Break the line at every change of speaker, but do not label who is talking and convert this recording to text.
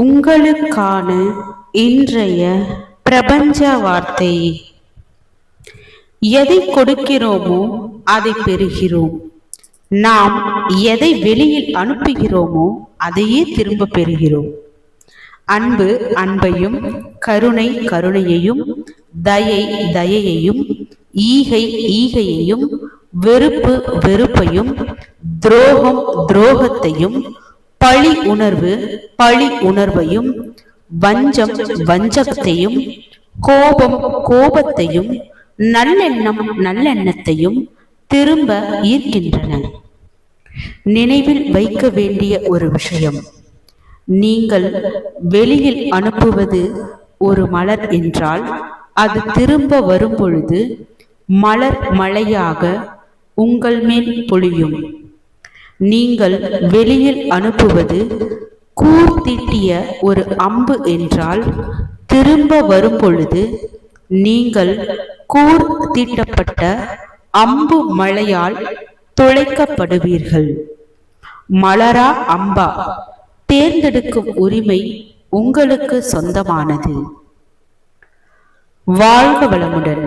உங்களுக்கான இன்றைய பிரபஞ்ச வார்த்தை. எதை கொடுக்கிறோமோ அதை பெறுகிறோம். நாம் எதை வெளியில் அனுப்புகிறோமோ அதையே திரும்ப பெறுகிறோம். அன்பு அன்பையும், கருணை கருணையையும், தயை தயையையும், ஈகை ஈகையையும், வெறுப்பு வெறுப்பையும், துரோகம் துரோகத்தையும், பழி உணர்வு பழி உணர்வையும், வஞ்சம் வஞ்சகத்தையும், கோபம் கோபத்தையும், நல்லெண்ணம் நல்லெண்ணத்தையும் திரும்ப ஈர்க்கின்றன. நினைவில் வைக்க வேண்டிய ஒரு விஷயம், நீங்கள் வெளியில் அனுப்புவது ஒரு மலர் என்றால் அது திரும்ப வரும் பொழுது மலர் மழையாக உங்கள் மேல் பொழியும். நீங்கள் வெளியில் அனுப்புவது கூர் தீட்டிய ஒரு அம்பு என்றால் திரும்ப வரும் பொழுது நீங்கள் கூர் தீட்டப்பட்ட அம்பு மழையால் துளைக்கப்படுவீர்கள். மலரா அம்பா தேர்ந்தெடுக்கும் உரிமை உங்களுக்கு சொந்தமானது. வாழ்க வளமுடன்.